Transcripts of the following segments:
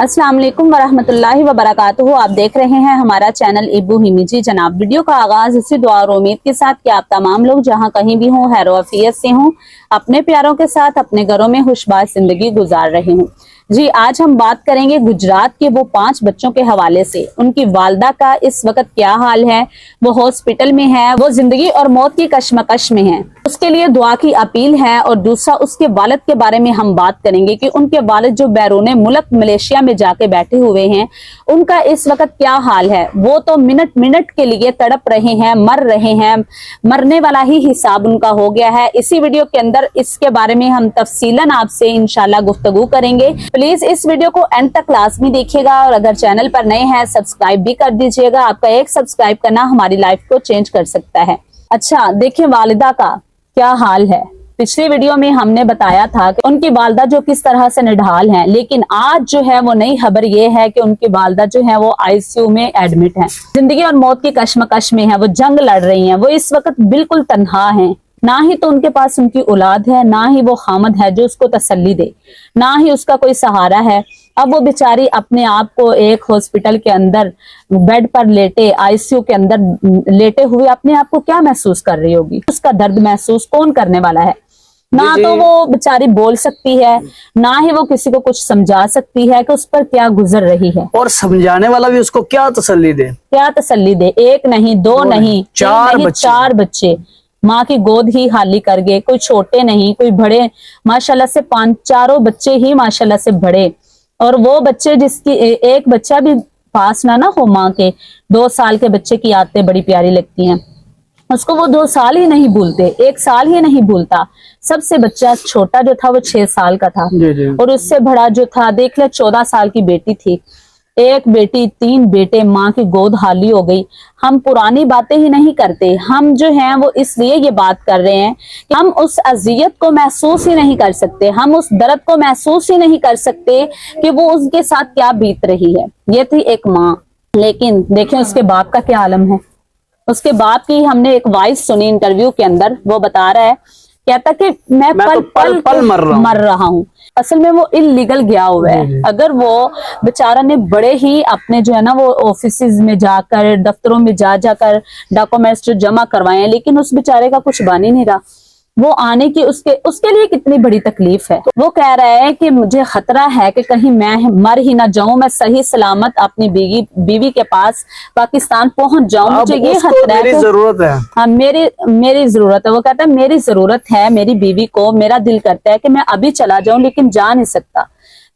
अस्सलाम वालेकुम वरहमतुल्लाहि वबरकातुहू। आप देख रहे हैं हमारा चैनल इब्बू हिमीजी। जनाब, वीडियो का आगाज इसी दुआ और उम्मीद के साथ कि आप तमाम लोग जहां कहीं भी हों, खैर आफियत से हों, अपने प्यारों के साथ अपने घरों में खुशबाश जिंदगी गुजार रहे हों। जी, आज हम बात करेंगे गुजरात के वो 5 बच्चों के हवाले से। उनकी वालदा का इस वक्त क्या हाल है, वो हॉस्पिटल में है, वो जिंदगी और मौत की कश्मकश में है, उसके लिए दुआ की अपील है। और दूसरा, उसके वालिद के बारे में हम बात करेंगे कि उनके वालिद जो बैरून मुल्क मलेशिया में जाके बैठे हुए हैं, उनका इस वक्त क्या हाल है। वो तो मिनट मिनट के लिए तड़प रहे हैं, मर रहे हैं, मरने वाला ही हिसाब उनका हो गया है। इसी वीडियो के अंदर इसके बारे में हम तफसीलन आपसे इंशाल्लाह गुफ्तगू करेंगे। प्लीज इस वीडियो को एंड तक लाजमी देखिएगा और अगर चैनल पर नए हैं सब्सक्राइब भी कर दीजिएगा। आपका एक सब्सक्राइब करना हमारी लाइफ को चेंज कर सकता है। अच्छा, देखिए वालिदा का क्या हाल है। पिछली वीडियो में हमने बताया था कि उनकी वालदा जो किस तरह से निढाल हैं, लेकिन आज जो है वो नई खबर ये है कि उनकी वालदा जो है वो आईसीयू में एडमिट है, जिंदगी और मौत की कश्मकश में है, वो जंग लड़ रही हैं, वो इस वक्त बिल्कुल तन्हा हैं। ना ही तो उनके पास उनकी औलाद है, ना ही वो खामद है जो उसको तसल्ली दे, ना ही उसका कोई सहारा है। अब वो बेचारी अपने आप को एक हॉस्पिटल के अंदर बेड पर लेटे, आईसीयू के अंदर लेटे हुए अपने आप को क्या महसूस कर रही होगी। उसका दर्द महसूस कौन करने वाला है। ना तो वो बेचारी बोल सकती है, ना ही वो किसी को कुछ समझा सकती है कि उस पर क्या गुजर रही है, और समझाने वाला भी उसको क्या तसल्ली दे। क्या तसल्ली दे। एक नहीं, दो नहीं, चार बच्चे माँ की गोद ही खाली कर गए। कोई छोटे नहीं, कोई बड़े, माशाल्लाह से 5-4 बच्चे ही माशाल्लाह से बड़े। और वो बच्चे जिसकी एक बच्चा भी पास ना हो माँ के, 2 साल के बच्चे की आदतें बड़ी प्यारी लगती हैं। उसको वो 2 साल ही नहीं भूलते, 1 साल ही नहीं भूलता। सबसे बच्चा छोटा जो था वो 6 साल का था, और उससे बड़ा जो था देख ले 14 साल की बेटी थी। 1 बेटी 3 बेटे, माँ की गोद खाली हो गई। हम पुरानी बातें ही नहीं करते, हम जो हैं वो इसलिए ये बात कर रहे हैं कि हम उस अजियत को महसूस ही नहीं कर सकते, हम उस दर्द को महसूस ही नहीं कर सकते कि वो उसके साथ क्या बीत रही है। ये थी एक माँ, लेकिन देखें उसके बाप का क्या आलम है। उसके बाप की हमने एक वॉइस सुनी इंटरव्यू के अंदर, वो बता रहा है, कहता कि मैं पल मर रहा हूँ। असल में वो इलीगल गया हुआ है। अगर वो बेचारा ने बड़े ही अपने जो है ना वो ऑफिसेज में जाकर, दफ्तरों में जाकर डॉक्यूमेंट्स जो जमा करवाए, लेकिन उस बेचारे का कुछ बन ही नहीं रहा। वो आने की उसके लिए कितनी बड़ी तकलीफ है। वो कह रहा है कि मुझे खतरा है कि कहीं मैं मर ही ना जाऊं, मैं सही सलामत अपनी बीवी के पास पाकिस्तान पहुंच जाऊं। मुझे ये खतरा है, जरूरत है। हाँ, मेरी जरूरत है। वो कहता है मेरी जरूरत है मेरी बीवी को, मेरा दिल करता है कि मैं अभी चला जाऊं, लेकिन जा नहीं सकता।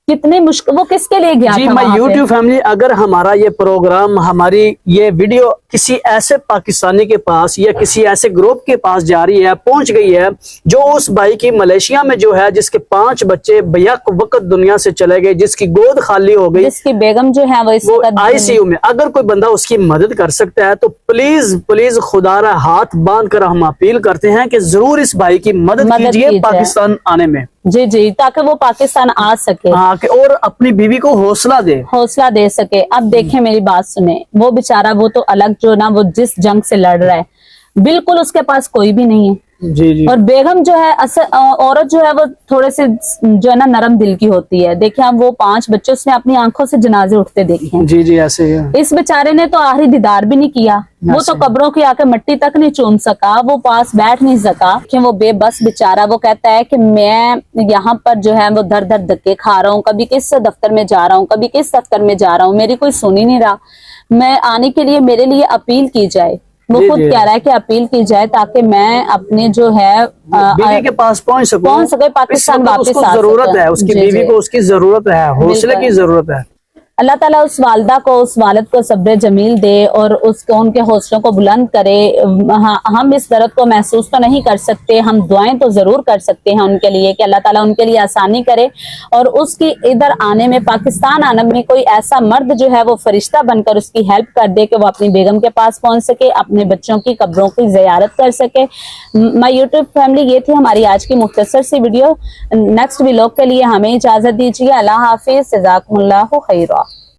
कितनी मुश्किल, वो किसके लिए गया जी, था। मैं यूट्यूब फैमिली, अगर हमारा ये प्रोग्राम, हमारी ये वीडियो किसी ऐसे पाकिस्तानी के पास या किसी ऐसे ग्रुप के पास जा रही है, पहुंच गई है, जो उस भाई की मलेशिया में जो है, जिसके 5 बच्चे बेयक वक्त दुनिया से चले गए, जिसकी गोद खाली हो गई, जिसकी बेगम जो है वो आईसीयू में, अगर कोई बंदा उसकी मदद कर सकता है तो प्लीज प्लीज खुदारा हाथ बांध कर हम अपील करते हैं कि जरूर इस भाई की मदद कीजिए पाकिस्तान आने में। जी, ताकि वो पाकिस्तान आ सके, हाँ, और अपनी बीवी को हौसला दे सके। अब देखें, मेरी बात सुने, वो बेचारा वो तो अलग जो ना वो जिस जंग से लड़ रहा है, बिल्कुल उसके पास कोई भी नहीं है। जी। और बेगम जो है, औरत जो है वो थोड़े से जो है ना नरम दिल की होती है। देखिए, हम वो 5 बच्चे उसने अपनी आंखों से जनाजे उठते देखे हैं। जी, ऐसे ही है। इस बेचारे ने तो आखिरी दीदार भी नहीं किया। वो तो कब्रों की आके मिट्टी तक नहीं चूम सका, वो पास बैठ नहीं सका कि वो बेबस बेचारा। वो कहता है कि मैं यहाँ पर जो है वो दर धक्के खा रहा हूँ, कभी किस दफ्तर में जा रहा हूँ, कभी किस दफ्तर में जा रहा हूँ, मेरी कोई सुन ही नहीं रहा। मैं आने के लिए मेरे लिए अपील की जाए। वो खुद कह रहा है कि अपील की जाए ताकि मैं अपने जो है बीवी के पास पहुंच सके, पाकिस्तान वापस उसको जरूरत है, उसकी बीवी को उसकी जरूरत है, हौसले की जरूरत है। अल्लाह ताला उस वालदा को, उस वालिद को सब्र जमील दे और उनके हौसलों को बुलंद करे। हाँ, हम इस दर्द को महसूस तो नहीं कर सकते, हम दुआएं तो जरूर कर सकते हैं उनके लिए कि अल्लाह ताला उनके लिए आसानी करे और उसकी इधर आने में, पाकिस्तान आने में कोई ऐसा मर्द जो है वो फरिश्ता बनकर उसकी हेल्प कर दे कि वो अपनी बेगम के पास पहुंच सके, अपने बच्चों की कब्रों की ज़ियारत कर सके। माय यूट्यूब फैमिली, ये थी हमारी आज की मुख्तसर सी वीडियो। नेक्स्ट व्लॉग के लिए हमें इजाजत दीजिए। अल्लाह हाफिज, जज़ाकुमुल्लाहु खैरा।